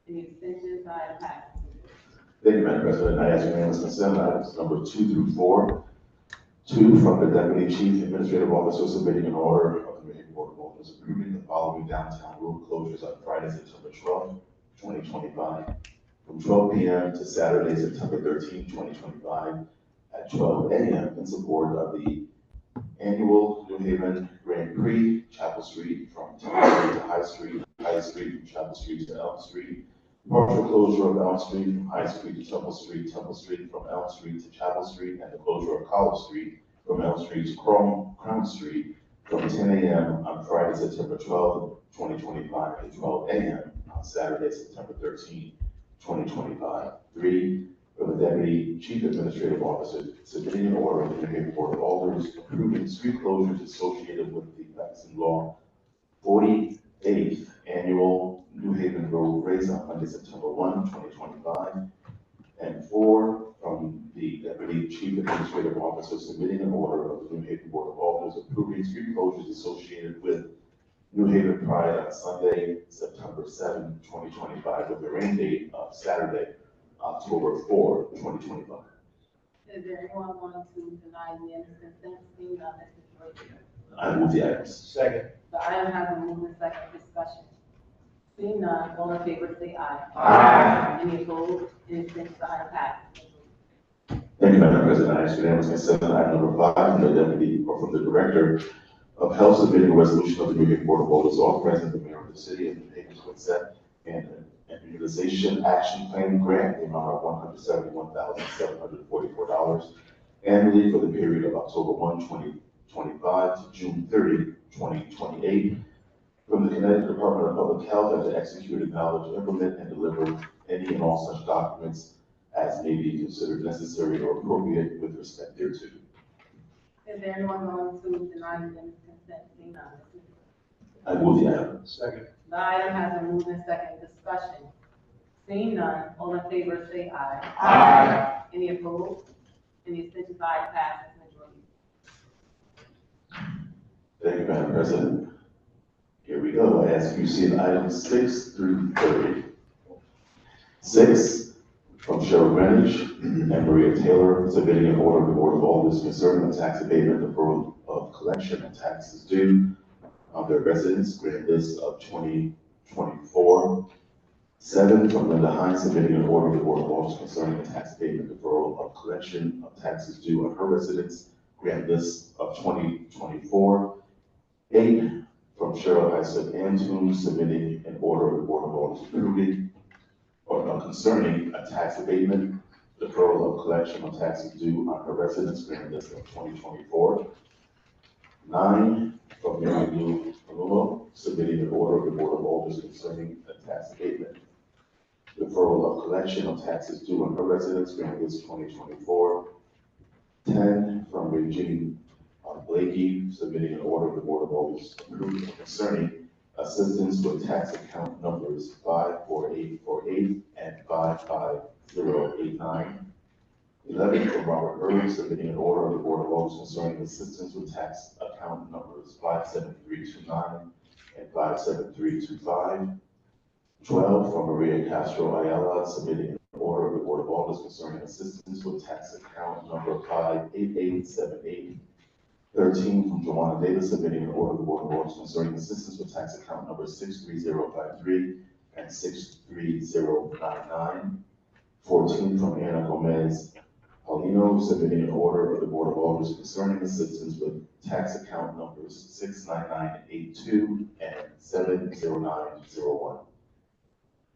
Any abstentions? Item passes. Thank you, Madam President. I ask unanimous consent on items number 2 through 4. 2, from the Deputy Chief Administrative Officer submitting an order of the New Haven Board of Alderers approving the following downtown road closures on Friday, September 12th, 2025, from 12 p.m. to Saturday, September 13th, 2025, at 12 a.m. in support of the annual New Haven Grand Prix, Chapel Street from Temple Street to High Street, High Street from Chapel Street to Elm Street, partial closure of Elm Street from High Street to Temple Street from Elm Street to Chapel Street, and the closure of College Street from Elm Street to Crown Street from 10 a.m. on Friday, September 12th, 2025 to 12 a.m. on Saturday, September 13th, 2025. 3, from the Deputy Chief Administrative Officer submitting an order of the New Haven Board of Alders approving street closures associated with the Vaccine Law 48th Annual New Haven Road Race on Monday, September 1, 2025. And 4, from the Deputy Chief Administrative Officer submitting an order of the New Haven Board of Alders approving street closures associated with New Haven Pride on Sunday, September 7, 2025, with the rain date of Saturday, October 4, 2025. Is there anyone going to deny unanimous consent? Seeing none, Mr. Joyce. I move the items. Second. The item has been moved and second discussion. Seeing none, all in favor say aye. Aye. Any opposed? Any abstentions? Item passes. Thank you, Madam President. I ask unanimous consent on item number 5 from the Deputy or from the Director of Health submitting a resolution of the New Haven Board of Alders authorizing the mayor of the city of New Haven to accept an immunization action plan grant in the amount of $171,744 annually for the period of October 1, 2025 to June 30, 2028. From the Connecticut Department of Public Health, and to execute, acknowledge, implement, and deliver any and all such documents as may be considered necessary or appropriate with respect thereto. Is there anyone going to deny unanimous consent? Seeing none, Mr. Joyce. I move the item. Second. The item has been moved and second discussion. Seeing none, all in favor say aye. Aye. Any opposed? Any abstentions? Item passes. Majority. Thank you, Madam President. Here we go. I ask you to see items 6 through 30. 6, from Cheryl Greenwich and Maria Taylor, submitting an order of the Board of Alders concerning the tax abatement deferral of collection of taxes due on their residents, grand list of 2024. 7, from Linda Hines, submitting an order of the Board of Alders concerning the tax abatement deferral of collection of taxes due on her residents, grand list of 2024. 8, from Cheryl Isaac Antoon, submitting an order of the Board of Alders approving or concerning a tax abatement deferral of collection of taxes due on her residents, grand list of 2024. 9, from Mary Lou Palumbo, submitting an order of the Board of Alders concerning a tax abatement deferral of collection of taxes due on her residents, grand list 2024. 10, from Regine Blakey, submitting an order of the Board of Alders approving concerning assistance with tax account numbers 54848 and 55089. 11, from Robert Early, submitting an order of the Board of Alders concerning assistance with tax account numbers 57329 and 57325. 12, from Maria Castro Ayala, submitting an order of the Board of Alders concerning assistance with tax account number 58878. 13, from Joanna Davis, submitting an order of the Board of Alders concerning assistance with tax account number 63053 and 63099. 14, from Anna Gomez Paulino, submitting an order of the Board of Alders concerning assistance with tax account numbers 69982 and 70901.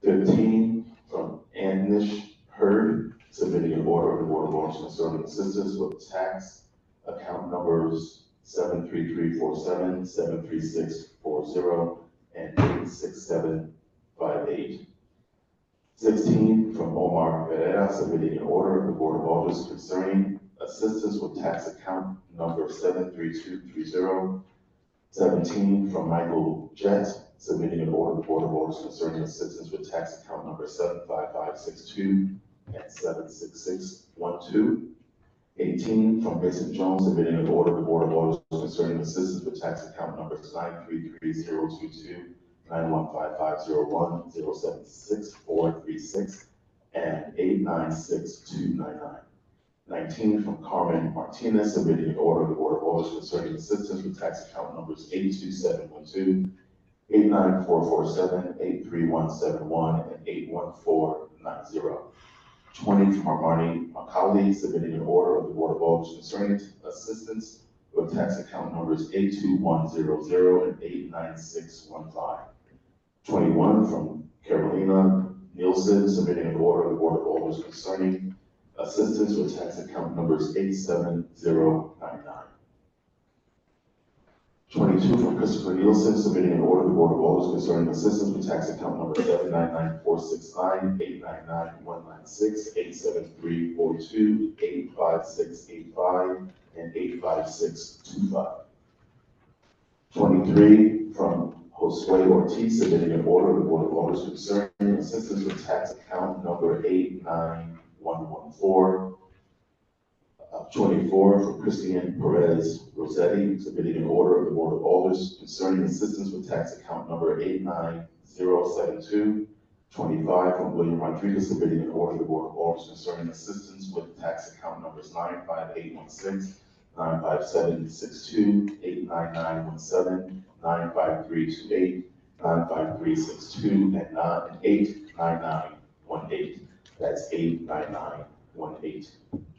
15, from Anish Hurd, submitting an order of the Board of Alders concerning assistance with tax account numbers 73347, 73640, and 86758. 16, from Omar Pereira, submitting an order of the Board of Alders concerning assistance with tax account number 73230. 17, from Michael Jett, submitting an order of the Board of Alders concerning assistance with tax account number 75562 and 76612. 18, from Vincent Jones, submitting an order of the Board of Alders concerning assistance with tax account numbers 9330022, 915501, 0764, 89436 and 896299. 19 from Carmen Martinez, submitting an order of the Board of Alders concerning assistance with tax account numbers 82712, 89447, 83171, and 81490. 20 from Armani Macaulay, submitting an order of the Board of Alders concerning assistance with tax account numbers 82100 and 89615. 21 from Carolina Nielsen, submitting an order of the Board of Alders concerning assistance with tax account numbers 87099. 22 from Christopher Nielsen, submitting an order of the Board of Alders concerning assistance with tax account number 799469, 899196, 87342, 85685, and 85625. 23 from Josue Ortiz, submitting an order of the Board of Alders concerning assistance with tax account number 89114. 24 from Christian Perez Rossetti, submitting an order of the Board of Alders concerning assistance with tax account number 89072. 25 from William Rodriguez, submitting an order of the Board of Alders concerning assistance with tax account numbers 95816, 95762, 89917, 95328, 95362, and 89918. That's 89918.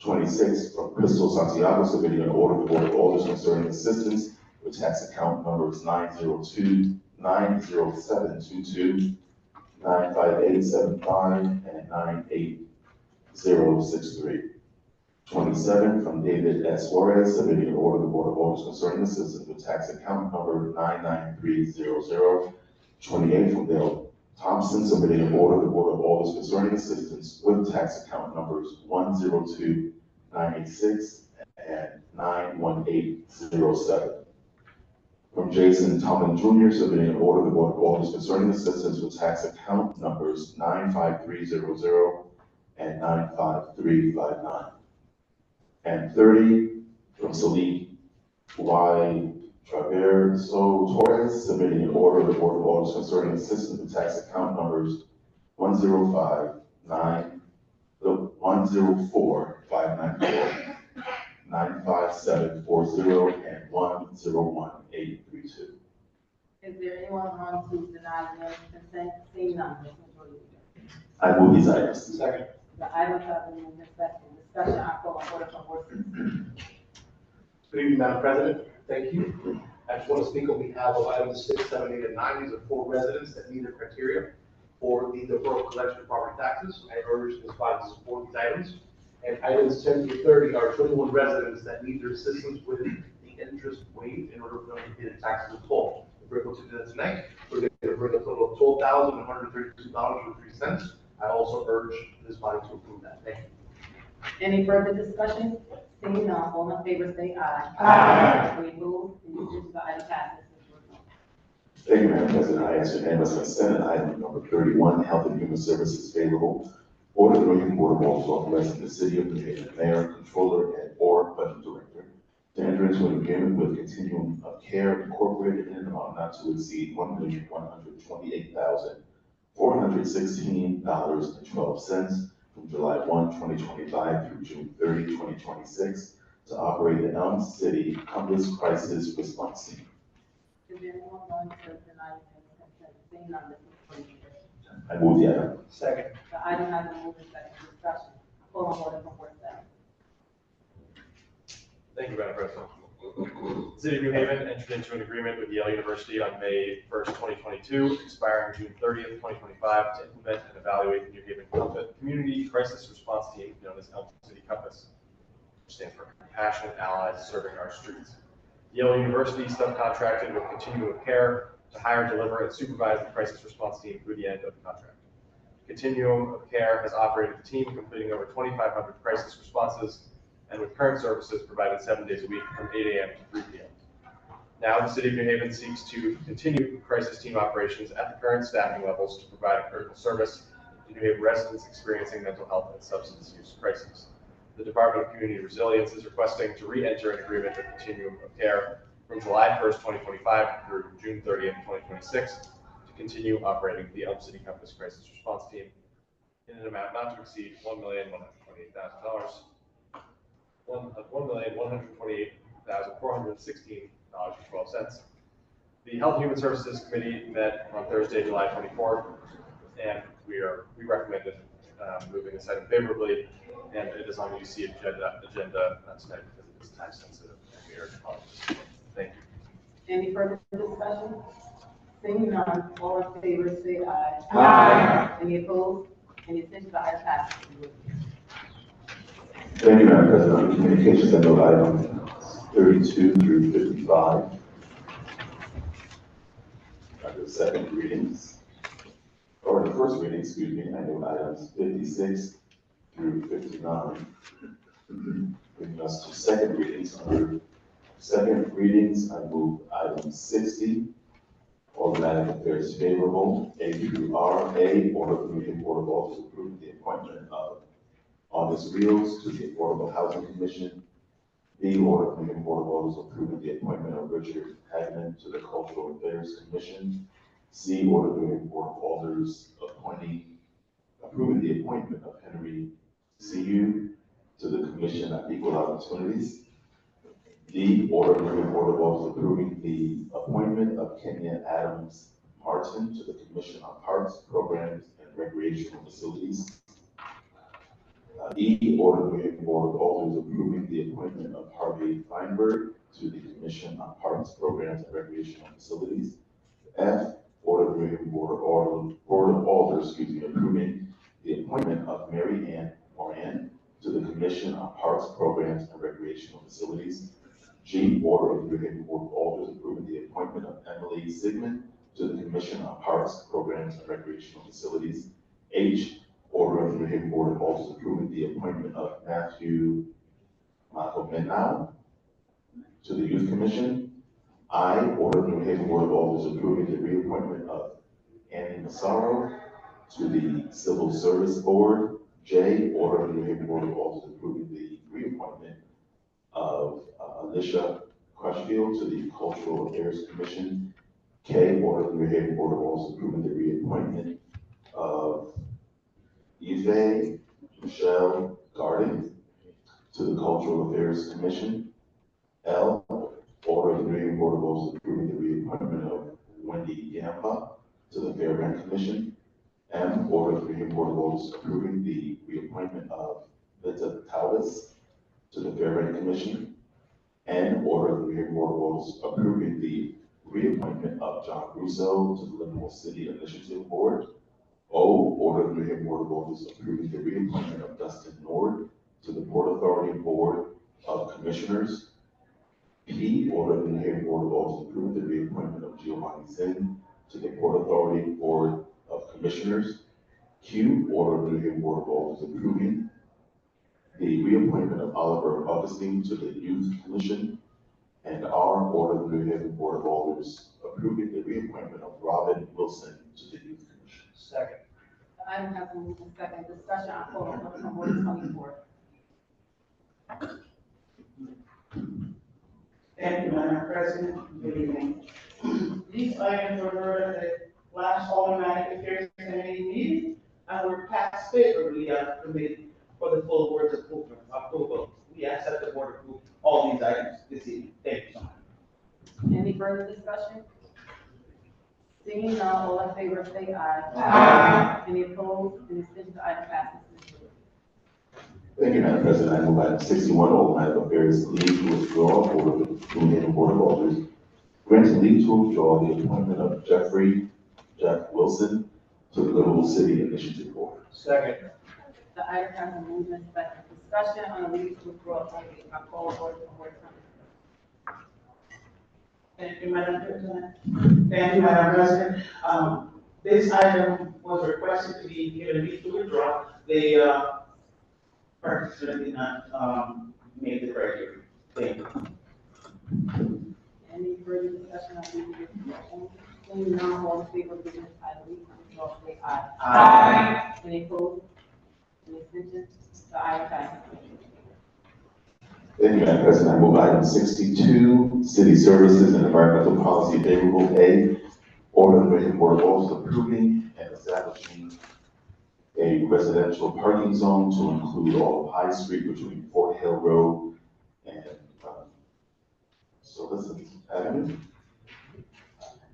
26 from Crystal Santiago, submitting an order of the Board of Alders concerning assistance with tax account numbers 902, 90722, 95875, and 98063. 27 from David S. Suarez, submitting an order of the Board of Alders concerning assistance with tax account number 99300. 28 from Dale Thompson, submitting an order of the Board of Alders concerning assistance with tax account numbers 102986 and 91807. From Jason Tomlin Jr., submitting an order of the Board of Alders concerning assistance with tax account numbers 95300 and 95359. And 30 from Salik Y. Traverso Torres, submitting an order of the Board of Alders concerning assistance with tax account numbers 1059, 104594, 95740, and 101832. Is there anyone on to deny the consent? Seeing none, Ms. Majority Leader. I move these items. Second. The items have been moved and seconded. Discussion, I call on order from Board 6. Good evening, Madam President. Thank you. I just want to speak on behalf of items 6, 7, 8, and 9. These are 4 residents that meet the criteria for the deferral collection of property taxes. I urge this body to support these items. And items 10 through 30 are 21 residents that need their assistance with the interest waived in order for them to pay the taxes in full. If we're able to do that tonight, we're going to bring a total of $12,132.03. I also urge this body to approve that. Thank you. Any further discussion? Seeing none, all in favor say aye. Aye. Any opposed? Any abstentions? The item passes. Thank you, Madam President. I ask unanimous consent. Item number 31, Health and Human Services favorable. Order the New York Board of Alders authorizing the City of New Haven Mayor, Controller, and/or Budget Director to enter into an agreement with Continuum of Care Incorporated in an amount not to exceed $1,128,416.12 from July 1, 2025 through June 30, 2026 to operate the Elm City Compass Crisis Response Team. Is there anyone going to deny the consent? Seeing none, Ms. Majority Leader. I move the item. Second. The item has been moved and seconded. Discussion, I call on order from Board 7. Thank you, Madam President. The City of New Haven entered into an agreement with Yale University on May 1st, 2022, expiring June 30th, 2025, to implement and evaluate the New Haven Community Crisis Response Team, known as Elm City Compass, which stands for Compassionate Allies Serving Our Streets. Yale University subcontracted with Continuum of Care to hire, deliver, and supervise the crisis response team through the end of the contract. Continuum of Care has operated the team, completing over 2,500 crisis responses, and with current services provided 7 days a week from 8 a.m. to 3 p.m. Now, the City of New Haven seeks to continue crisis team operations at the current staffing levels to provide a critical service to New Haven residents experiencing mental health and substance use crises. The Department of Community Resilience is requesting to re-enter an agreement with Continuum of Care from July 1st, 2025 through June 30th, 2026 to continue operating the Elm City Compass Crisis Response Team in an amount not to exceed $1,128,000, $1,128,416.12. The Health and Human Services Committee met on Thursday, July 24th, and we recommended moving this item favorably, and it is on the UC agenda tonight because it is time sensitive, and we are apologies. Thank you. Any further discussion? Seeing none, all in favor say aye. Aye. Any opposed? Any abstentions? The ayes have it. Thank you, Madam President. Under communications, I note items 32 through 55. Under second readings, or the first reading, excuse me, I note items 56 through 59. Bringing us to second readings. Under second readings, I move item 60, automatic affairs favorable, A through R. A, order of the New Haven Board of Alders approving the appointment of August Rios to the Affordable Housing Commission. B, order of the New Haven Board of Alders approving the appointment of Richard Hagman to the Cultural Affairs Commission. C, order of the New Haven Board of Alders approving the appointment of Henry C.U. to the Commission on Equal Opportunities. D, order of the New Haven Board of Alders approving the appointment of Kenya Adams Martin to the Commission on Parks, Programs, and Recreational Facilities. E, order of the New Haven Board of Alders approving the appointment of Harvey Feinberg to the Commission on Parks, Programs, and Recreational Facilities. F, order of the New Haven Board of Alders, approving the appointment of Mary Ann Moran to the Commission on Parks, Programs, and Recreational Facilities. G, order of the New Haven Board of Alders approving the appointment of Emily Sigmund to the Commission on Parks, Programs, and Recreational Facilities. H, order of the New Haven Board of Alders approving the appointment of Matthew Makomenow to the Youth Commission. I, order of the New Haven Board of Alders approving the reappointment of Annie Massaro to the Civil Service Board. J, order of the New Haven Board of Alders approving the reappointment of Alicia Crutchfield to the Cultural Affairs Commission. K, order of the New Haven Board of Alders approving the reappointment of Yves Michelle Garden to the Cultural Affairs Commission. L, order of the New Haven Board of Alders approving the reappointment of Wendy Gampa to the Fair Rent Commission. M, order of the New Haven Board of Alders approving the reappointment of Vita Taubes to the Fair Rent Commission. N, order of the New Haven Board of Alders approving the reappointment of John Russo to the Liverpool City Initiative Board. O, order of the New Haven Board of Alders approving the reappointment of Dustin Nord to the Port Authority Board of Commissioners. P, order of the New Haven Board of Alders approving the reappointment of Giovanni Zinn to the Port Authority Board of Commissioners. Q, order of the New Haven Board of Alders approving the reappointment of Oliver Augustine to the Youth Commission. And R, order of the New Haven Board of Alders approving the reappointment of Robin Wilson to the Youth Commission. Second. The item has been moved in second. Discussion on call on Order 24. Thank you, Madam President. Good evening. These items were heard at the last automatic affairs committee meeting and were passed favorably at the committee for the full board's approval. We ask that the board approve all these items this evening. Thank you so much. Any further discussion? Seeing none, all in favor say aye. Aye. Any opposed? Any abstentions? The item passes. Thank you, Madam President. I move item 61, automatic affairs leave to withdraw order of the New Haven Board of Alders granting leave to withdraw the appointment of Jeff Wilson to the Liverpool City Initiative Board. Second. The item has been moved in second. Discussion on the leave to withdraw only. I call order from Order 24. Thank you, Madam President. Thank you, Madam President. This item was requested to be given leave to withdraw. They participant did not make the criteria. Thank you. Any further discussion on leave to withdraw only? Seeing none, all in favor of giving this item leave to withdraw say aye. Aye. Any opposed? Any abstentions? The item passes. Thank you, Madam President. I move item 62, City Services and Environmental Policy favorable. A, order of the New Haven Board of Alders approving and establishing a residential parking zone to include all of High Street between Fort Hill Road and Solicit Avenue.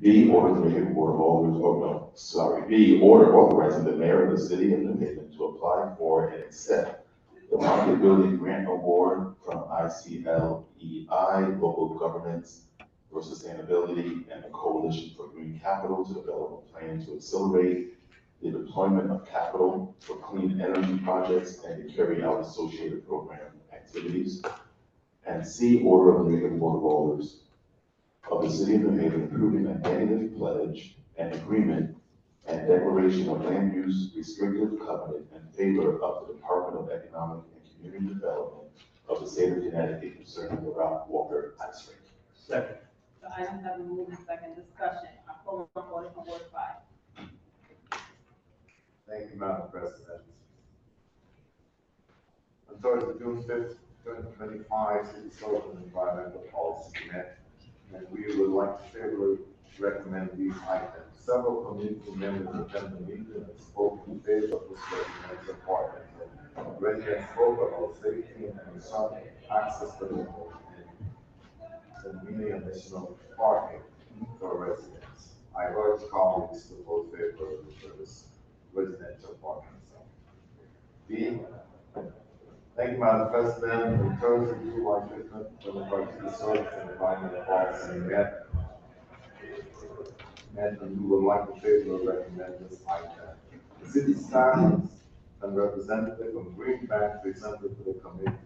B, order the New Haven Board of Alders, B, order authorizing the mayor of the city of New Haven to apply for and accept the market building grant award from ICLEI, Local Governments for Sustainability, and the Coalition for Green Capital to develop a plan to accelerate the deployment of capital for clean energy projects and to carry out associated program activities. And C, order of the New Haven Board of Alders of the City of New Haven approving a negative pledge and agreement and declaration of land use restrictive covenant in favor of the Department of Economic and Community Development of the State of Connecticut concerning the Ralph Walker Ice Rink. Second. The items have been moved in second discussion. I call on order from Ward 5. Thank you, Madam President. On Thursday, June 5th, 2025, City Social and Environmental Policy met, and we would like to favorably recommend these items. Several community members attended the meeting and spoke in favor of this recommended appointment. Residents spoke about safety and some access to the and many additional parking for residents. I urge colleagues to vote favorably for this residential parking zone. B, thank you, Madam President. In terms of July 5th, 2025, the Service and Environmental Policy met, and we would like to favorably recommend this item. The city staff and representative from Green Bank presented to the committee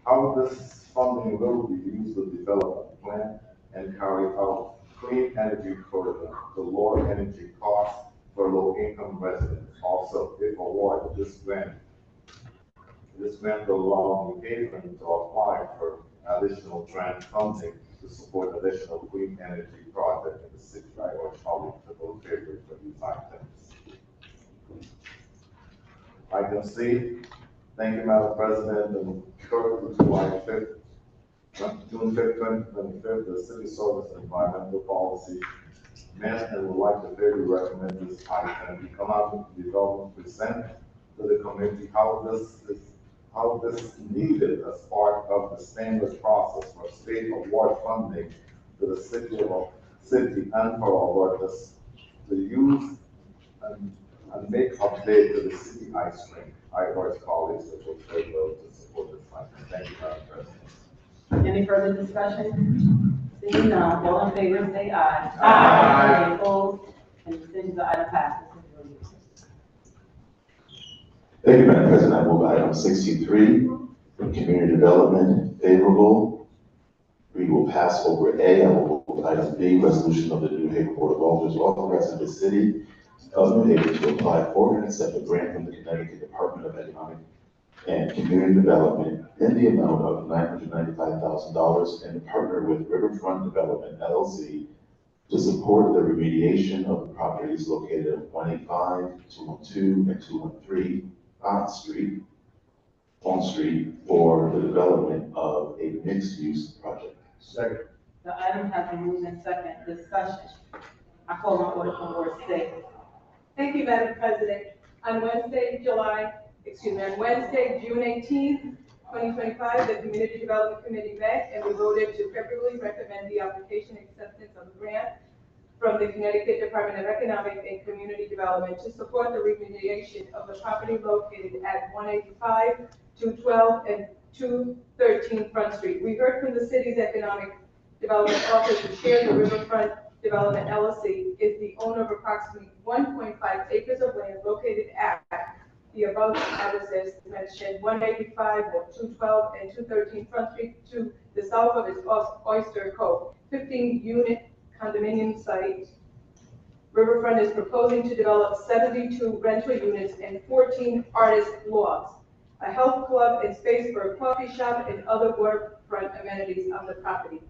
how this funding will be used to develop a plan and carry out clean energy for the lower energy costs for low-income residents. Also, if awarded this grant will allow New Haven to apply for additional grant funding to support additional clean energy projects in the city. I urge colleagues to vote favorably for these items. Item C, thank you, Madam President. And Thursday, July 5th, June 5th, 2025, the City Service and Environmental Policy met and would like to favorably recommend this item. Economic Development present to the committee how this is needed as part of the standard process for state award funding to the city and for Alders to use and make update to the city ice rink. I urge colleagues to vote favorably to support this item. Thank you, Madam President. Any further discussion? Seeing none, all in favor say aye. Aye. Any opposed? And abstentions, the item passes. Thank you, Madam President. I move item 63 from Community Development, favorable. We will pass over A. I will move item B, resolution of the New Haven Board of Alders authorizing the city of New Haven to apply for and accept a grant from the Connecticut Department of Economic and Community Development in the amount of $995,000 and to partner with Riverfront Development LLC to support the remediation of the properties located at 185, 212, and 213 on Street for the development of a mixed-use project. Second. The item has been moved in second discussion. I call on order from Ward 6. Thank you, Madam President. On Wednesday, June 18th, 2025, the Community Development Committee met and we voted to favorably recommend the application acceptance of a grant from the Connecticut Department of Economic and Community Development to support the remediation of the property located at 185, 212, and 213 Front Street. We heard from the city's Economic Development Office who shared the Riverfront Development LLC is the owner of approximately 1.5 acres of land located at the above addresses mentioned, 185, 212, and 213 Front Street to the south of its Oyster Cove, 15-unit condominium site. Riverfront is proposing to develop 72 rental units and 14 artist lofts, a health club and space for a coffee shop and other waterfront amenities on the property.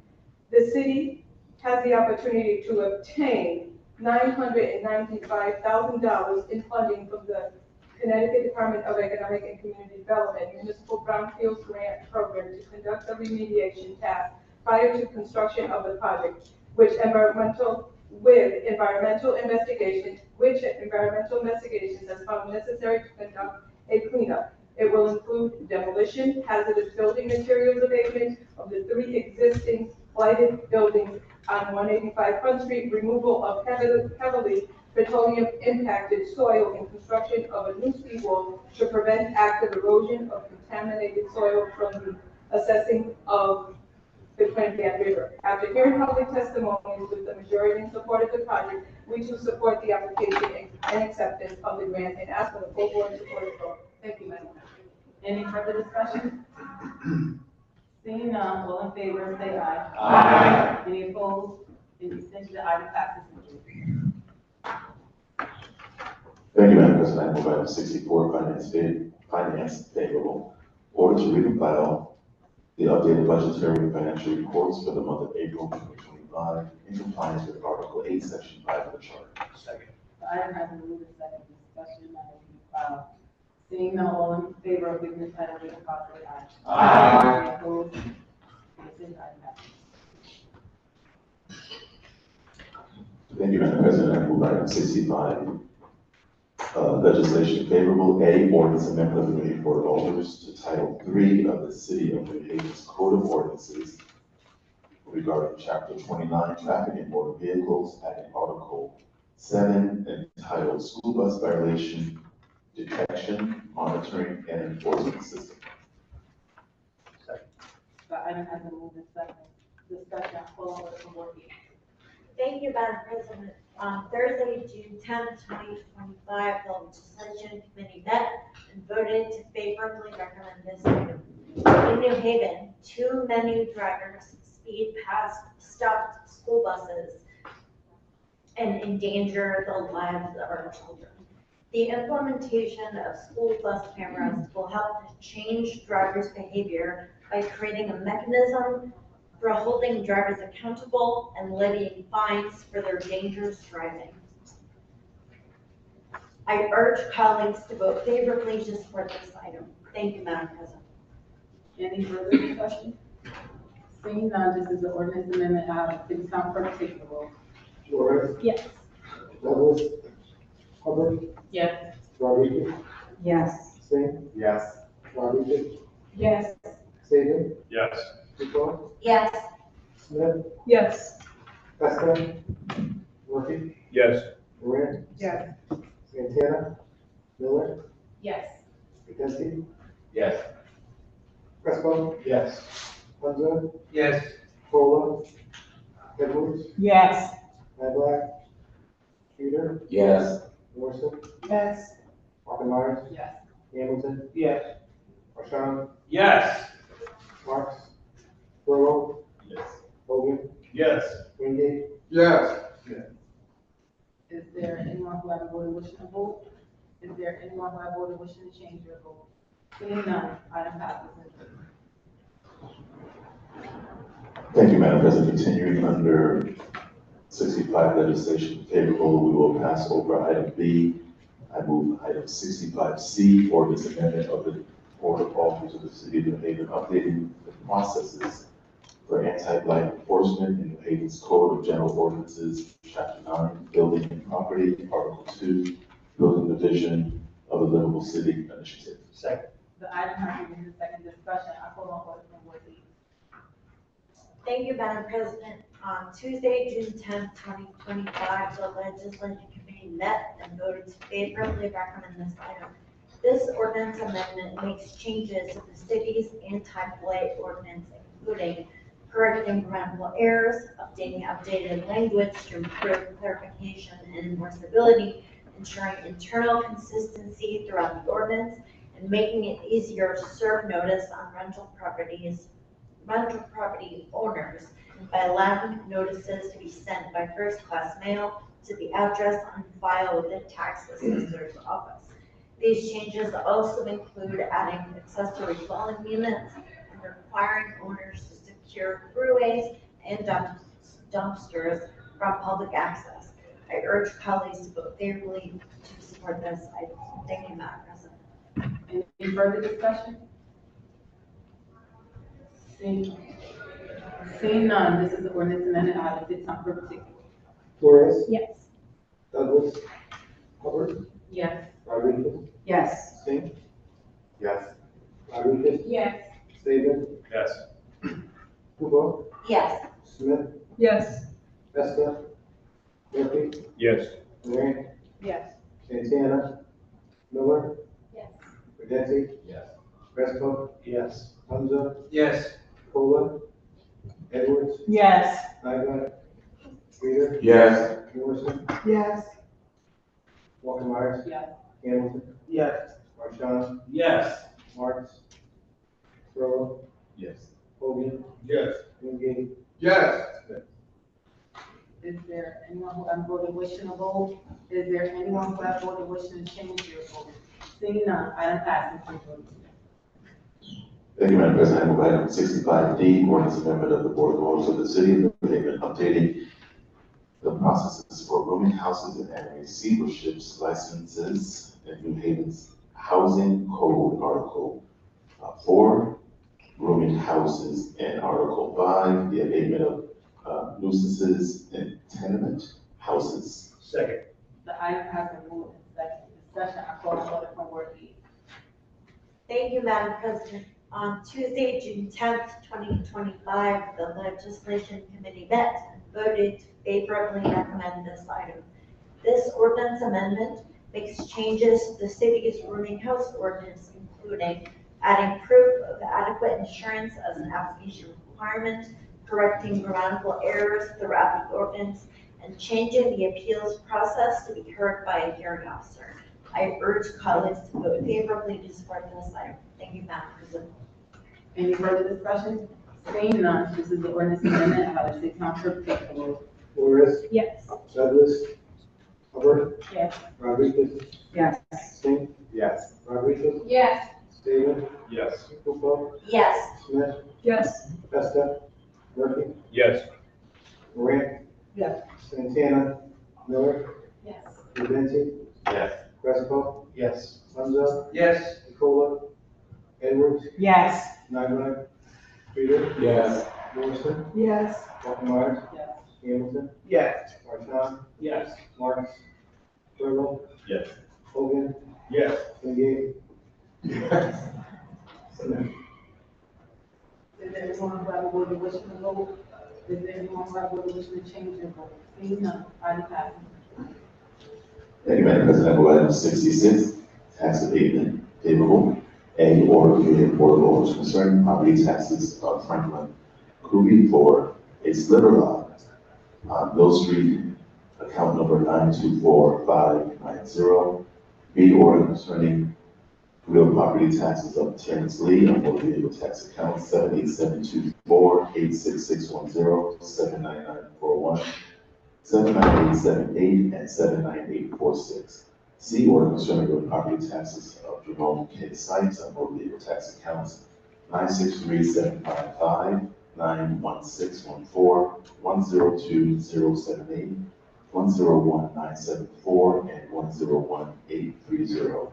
The city has the opportunity to obtain $995,000 in funding from the Connecticut Department of Economic and Community Development Municipal Brownfields Grant Program to conduct a remediation task prior to construction of the project, which environmental which environmental investigations has found necessary to conduct a cleanup. It will include demolition, hazardous building materials abatement of the 3 existing blighted buildings on 185 Front Street, removal of heavily petroleum impacted soil, and construction of a new seawall to prevent active erosion of contaminated soil from the assessing of the Quinnipiac River. After hearing public testimonies with the majority in support of the project, we too support the application and acceptance of the grant and ask for the full board support of the vote. Thank you, Madam President. Any further discussion? Seeing none, all in favor, say aye. Aye. Any opposed? Any abstentions? The item passes. Thank you, Madam President. I move item 64, finance favorable. Order to read and file the updated budgetary and financial reports for the month of April 2025 in compliance with Article 8, Section 5 of the Charter. Second. The item has been moved and seconded. Discussion on the file. Seeing none, all in favor of giving this item reading file, say aye. Aye. Any opposed? Any abstentions? The item passes. Thank you, Madam President. I move item 65, legislation favorable. A, ordinance amendment of the New Haven Board of Alders to Title III of the City of New Haven's Code of Ordinances regarding Chapter 29, Traffic and Motor Vehicles, adding Article 7 entitled School Bus Violation Detection, Monitoring, and Enforcement System. The item has been moved and seconded. Discussion, call order from board meeting. Thank you, Madam President. On Thursday, June 10th, 2025, the Legislation Committee met and voted to favorably recommend this item. In New Haven, too many drivers speed past stopped school buses and endanger the lives of our children. The implementation of school bus cameras will help to change drivers' behavior by creating a mechanism for holding drivers accountable and levying fines for their dangerous driving. I urge colleagues to vote favorably to support this item. Thank you, Madam President. Any further discussion? Seeing none, this is the ordinance amendment, city council clerk take the roll. Flores, Yes. Douglas, Hubbard, Yes. Rodriguez, Yes. Singh, Yes. Rodriguez, Yes. Saban, Yes. Dupaul, Yes. Smith, Yes. Pesca, Murphy, Yes. Moran, Yes. Santana, Miller, Yes. Vinkowski, Yes. Crespo, Yes. Hunter, Yes. Cola, Edwards, Yes. Black, Peter, Yes. Morrison, Yes. Myers, Yes. Hamilton, Yes. Marshall, Yes. Marks, Burrow, Yes. Hogan, Yes. Wingate, Yes. Is there anyone who have voted wishing to vote? Is there anyone who have voted wishing to change their vote? Seeing none, item passes. Thank you, Madam President. Continuing under 65 legislation favorable, we will pass over item B. I move item 65C, ordinance amendment of the Board of Aldermen of the City of New Haven, updating the processes for anti-blight enforcement in New Haven's Code of General Ordinances, Chapter 9, Building and Property, Article 2, Building Division of the Livable City Initiative. Second. The item has been moved in second discussion. I call on order from board meeting. Thank you, Madam President. On Tuesday, June 10th, 2025, the Legislative Committee met and voted to favorably recommend this item. This ordinance amendment makes changes to the city's anti-blight ordinance, including correcting grammatical errors, updating outdated language to improve clarification and enforceability, ensuring internal consistency throughout the ordinance, and making it easier to serve notice on rental property owners by allowing notices to be sent by first-class mail to the address on file with the tax assessor's office. These changes also include adding accessory dwelling units and requiring owners to secure throughways and dumpsters from public access. I urge colleagues to vote favorably to support this item. Thank you, Madam President. Any further discussion? Seeing none, this is the ordinance amendment, city council clerk take the roll. Flores, Yes. Douglas, Hubbard, Yes. Rodriguez, Yes. Singh, Yes. Rodriguez, Yes. Saban, Yes. Kubo, Yes. Smith, Yes. Testa, Murphy, Yes. Grant, Yes. Santana, Miller, Yes. Pedenti, Yes. Fresco, Yes. Hamza, Yes. Cola, Edwards, Yes. Nyla, Reader, Yes. Morrison, Yes. Walker Myers, Yes. Hamilton, Yes. Marshall, Yes. Marks, Stroll, Yes. Hogan, Yes. Wingate, Yes. Is there anyone who has voted wishing to vote? Is there anyone who has voted wishing to change their vote? Seeing none, item passes. Thank you, Madam President. I move item 65D, ordinance amendment of the Board of Aldermen of the City of New Haven, updating the processes for rooming houses and receiverships licenses in New Haven's Housing Code Article 4, rooming houses, and Article 5, the abatement of nuisances in tenement houses. Second. The item has been moved and seconded. Discussion, I call for the from word E. Thank you, Madam President. On Tuesday, June 10th, 2025, the Legislation Committee met and voted to favorably recommend this item. This ordinance amendment makes changes to the city's rooming house ordinance, including adding proof of adequate insurance as an application requirement, correcting grammatical errors throughout the ordinance, and changing the appeals process to be heard by a hearing officer. I urge colleagues to vote favorably to support this item. Thank you, Madam President. Any further discussion? Seeing none, this is the ordinance amendment. I have the city council take the vote. Flores, Yes. Douglas, Hubbard, Yes. Rodriguez, Yes. Singh, Yes. Rodriguez, Yes. Saban, Yes. Kubo, Yes. Smith, Yes. Testa, Murphy, Yes. Grant, Yes. Santana, Miller, Yes. Pedenti, Yes. Fresco, Yes. Hamza, Yes. Cola, Edwards, Yes. Nyla, Reader, Yes. Morrison, Yes. Walker Myers, Yes. Hamilton, Yes. Marshall, Yes. Marks, Stroll, Yes. Hogan, Yes. Wingate, Yes. Smith. Is there anyone who has voted wishing to vote? Is there anyone who has voted wishing to change their vote? Seeing none, item passes. Thank you, Madam President. I move item 66, tax abatement favorable. A, order creating a board of orders concerning property taxes of Franklin Cooley for a sliver lot on Mill Street, account number 924-590. B, order concerning real property taxes of Terrence Lee on motor vehicle tax account 78724-86610, 79941, 79878, and 79846. C, order concerning real property taxes of Jerome K. Sykes on motor vehicle tax accounts 963-755, 91614, 102078, 101974, and 101830.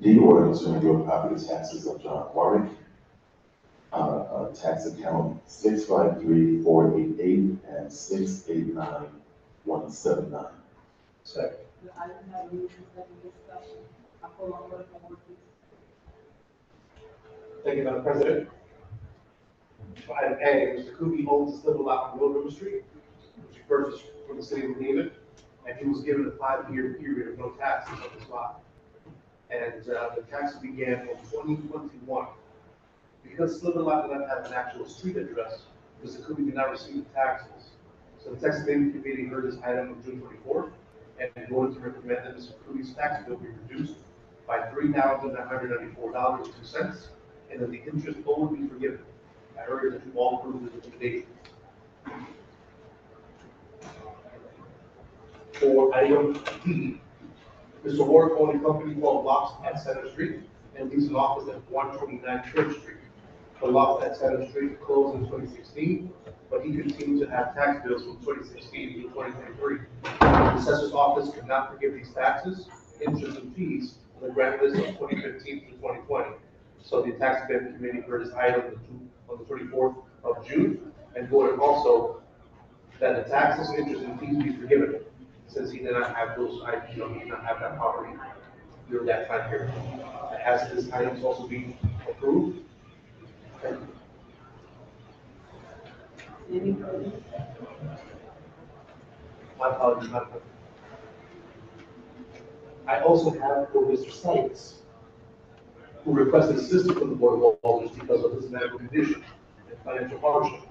D, order concerning real property taxes of John Warwick, tax account 653488 and 689179. Second. The item has been moved and seconded. Discussion, I call for the from word E. Thank you, Madam President. Item A, Mr. Kubi owns a sliver lot on Mill River Street, which he purchased from the city of New Haven, and he was given a 5-year period of no taxes on this lot. And the taxes began in 2021. Because sliver lot did not have an actual street address, Mr. Kubi did not receive the taxes. So the Tax Abatement Committee heard this item on June 24th and voted to recommend that Mr. Kubi's tax bill be reduced by $3,994.02, and that the interest owed be forgiven. I urge that you all approve this recommendation. For item D, Mr. Ward owned a company called Lofts at Center Street and leased an office at 129 Church Street. The Lofts at Center Street closed in 2016, but he continued to have tax bills from 2016 to 2023. The assessor's office could not forgive these taxes, interest, and fees on the grant list of 2015 to 2020. So the Tax Abatement Committee heard this item on the 24th of June and voted also that the taxes, interest, and fees be forgiven, since he did not have those, he did not have that property during that time period. Has this items also been approved? Any further? My apologies, Madam President. I also have for Mr. Sykes, who requested assistance from the Board of Alders because of his medical condition and financial hardship.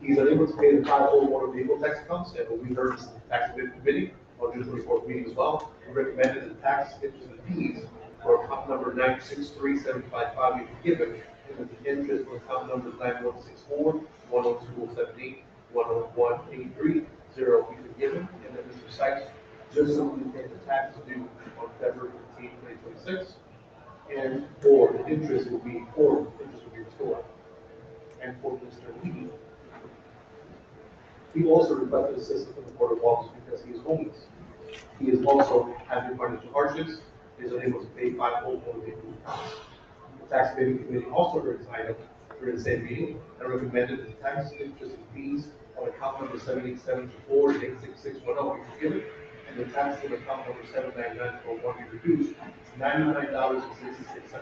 He's unable to pay the 5 motor vehicle tax accounts, and we heard this in the tax committee on June 24th meeting as well. We recommended that the tax, interest, and fees for account number 9637555 be forgiven, and that the interest for account numbers 9164, 10278, 10183, 0 be forgiven, and that Mr. Sykes just simply pay the taxes due on February 15, 2026, and for the interest will be restored. And for Mr. Lee, he also requested assistance from the Board of Alders because he is homeless. He is also having financial hardships, is unable to pay 5 motor vehicle accounts. The tax committee also heard this item during the same meeting and recommended that the tax, interest, and fees on account number 7874 and 86610 be forgiven, and the tax on account number 79941 be reduced to $99.66.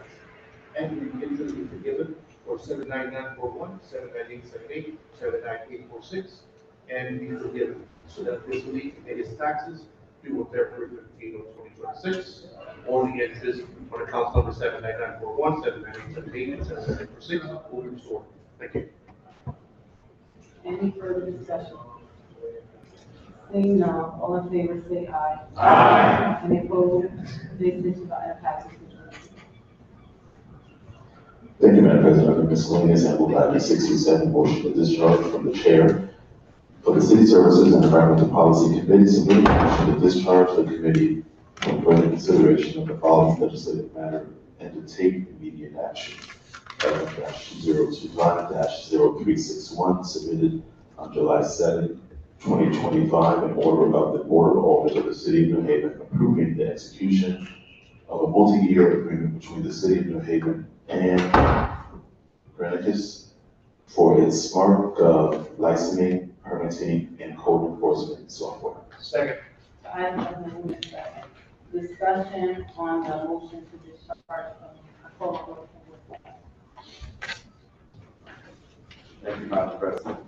And the interest be forgiven for 79941, 79878, 79846, and be forgiven, so that this week can pay his taxes due on February 15 of 2026, or the interest on account number 79941, 79878, and 79846 will be restored. Thank you. Any further discussion? Seeing none, all in favor say aye. Aye. Any opposed? The extension by item passes. Thank you, Madam President. Under miscellaneous, I move item 67, motion of discharge from the chair for the City Services and Environmental Policy Committee, submitting motion to discharge the committee for further consideration of the following legislative matter and to take immediate action. Item -025-0361, submitted on July 7, 2025, in order of the Board of Alders of the City of New Haven approving the execution of a multi-year agreement between the City of New Haven and Granicus for its smart licensing, permitting, and code enforcement software. Second. Item has been moved and seconded. Discussion on the motion to discharge from Thank you, Madam President.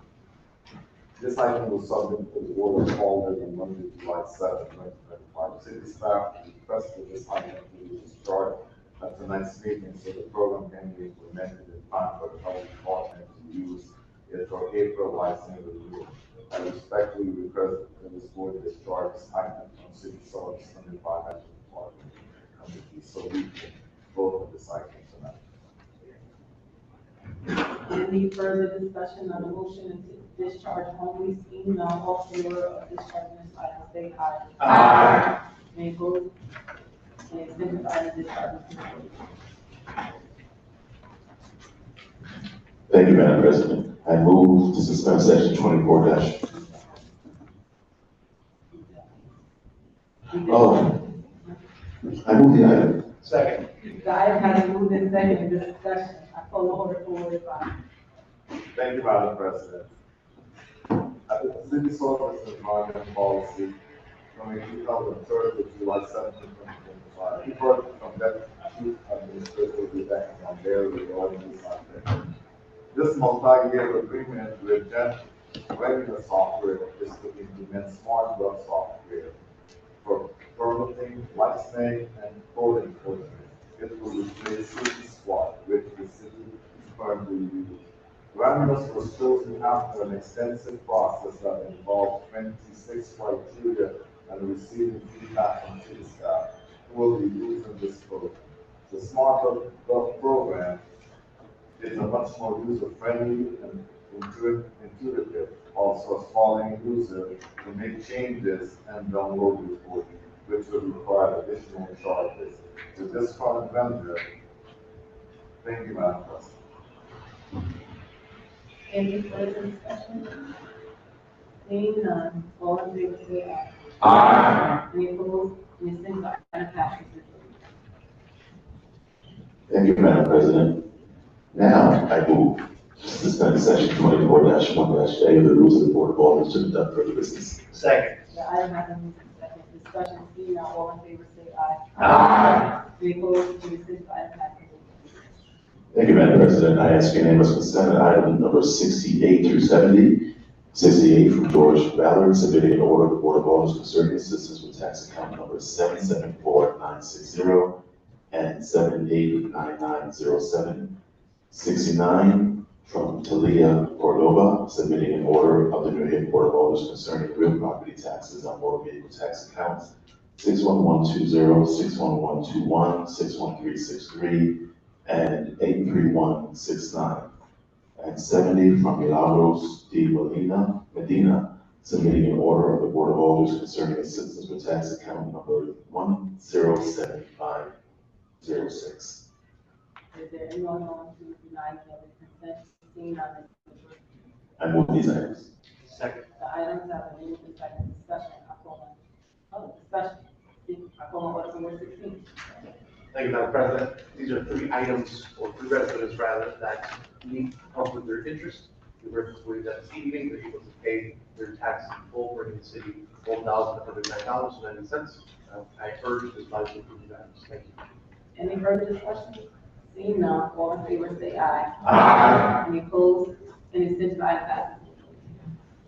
This item was submitted to the Board of Alders on Monday, July 7, 2025. City staff requested this item to be discharged at tonight's meeting so the program can be implemented in time for the health department to use it for April licensing review. I respectfully request that this board discharge this item from City Services and Environmental Department Committee so we can vote on this item tonight. Any further discussion on the motion to discharge only? Seeing none, all in favor of discharging this item say aye. Aye. Any opposed? The extension by item discharge is approved. Thank you, Madam President. I move to suspend section 24 dash. Oh, I move the item. Second. The item has been moved and seconded. Discussion. I call the order for Ward 5. Thank you, Madam President. At the City Services and Environmental Policy Committee held on Thursday, July 17, 2025, we heard from Deputy Chief Administrator Rebecca Mondale regarding this item. This multi-year agreement with Gen regular software is to implement smart web software for permitting, licensing, and code enforcement. It will replace City Squad, which the city currently uses. Rambus was chosen after an extensive process that involved 26 criteria and receiving feedback from city staff who will be using this program. The Smart Web program is a much more user-friendly and intuitive, also allowing users to make changes and download reports, which will require additional charges. With this current vendor, thank you, Madam President. Any further discussion? Seeing none, all in favor say aye. Aye. Any opposed? The extension by item passes. Thank you, Madam President. Now, I move Suspend section 24-1-A of the rules of the Board of Alderman to conduct further business. Second. The item has been moved and seconded. Discussion, seeing none, all in favor say aye. Aye. Any opposed, any abstentions, item has been moved. Thank you, Madam President. I ask unanimous consent on item number 68 through 70. 68 from George Ballard, submitting an order of the Board of Alderman concerning assistance with tax account number 774960 and 789907. 69 from Talia Cordova, submitting an order of the New Haven Board of Alderman concerning real property taxes on motor vehicle tax accounts 61120, 61121, 61363, and 83169. And 70 from Milagros D. Medina, submitting an order of the Board of Alderman concerning assistance with tax account number 107506. Is there anyone on to deny the consent? Seeing none, I move these items. Second. the items have been moved and seconded. Discussion, discussion. I call on order for number 16. Thank you, Madam President. These are three items, or three residents rather, that need help with their interest. We believe that this evening they're able to pay their taxes in full, bringing the city $1,109.90. I urge this body to approve these items. Thank you. Any further discussion? Seeing none, all in favor say aye. Aye. Any opposed, any abstentions, item passes.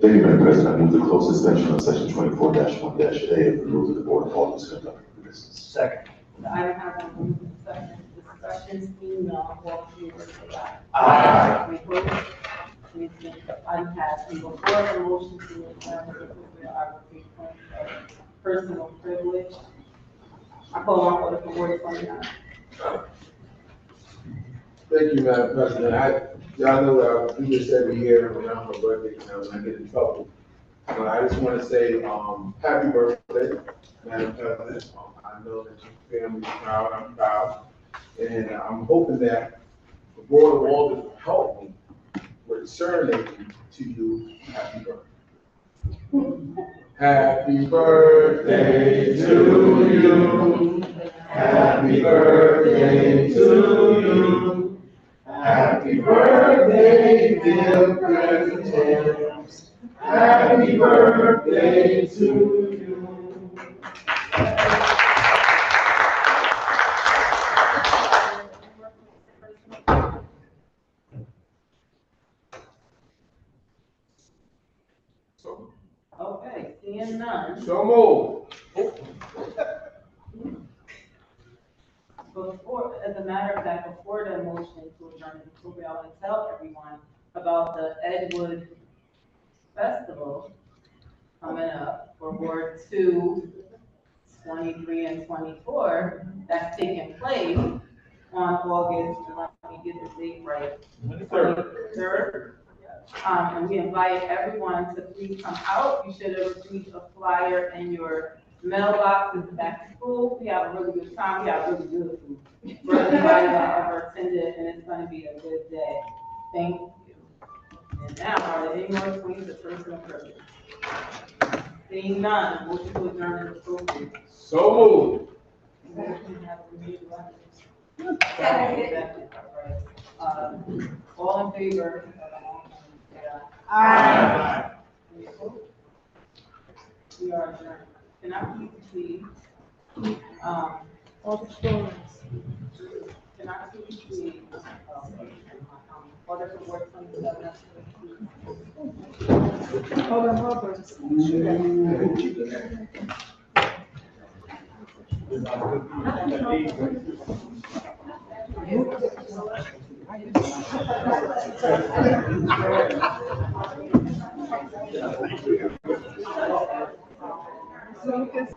Thank you, Madam President. I move the close suspension of section 24-1-A of the rules of the Board of Alderman to conduct further business. Second. The item has been moved and seconded. Discussion, seeing none, all in favor say aye. Aye. Any opposed, any abstentions, item passes. And before the motion to adjourn the appropriate arbitration of personal privilege, I call on order for Ward 29. Thank you, Madam President. Y'all know that I do this every year around my birthday, when I get in trouble. But I just want to say, happy birthday, Madam President. I know that your family's proud, I'm proud. And I'm hoping that the Board of Alderman will help me with serenading to you, happy birthday. Happy birthday to you. Happy birthday to you. Happy birthday, dear President. Happy birthday to you. Okay, seeing none. So moved. Before, as a matter of fact, before the motion to adjourn the appropriate, I want to tell everyone about the Edgewood Festival coming up for Ward 2, 23, and 24. That's taking place on August, let me get the date right, 23rd. And we invite everyone to please come out. You should have received a flyer in your mailboxes back to school. We have a really good time. We have really good food for everybody that ever attended, and it's going to be a good day. Thank you. And now, are there any more points of personal privilege? Seeing none, motion to adjourn is appropriate. So moved. Motion has been made, second. All in favor? Aye. We are adjourned. Can I please, All the stories. can I please, order for Ward 27? Lucas,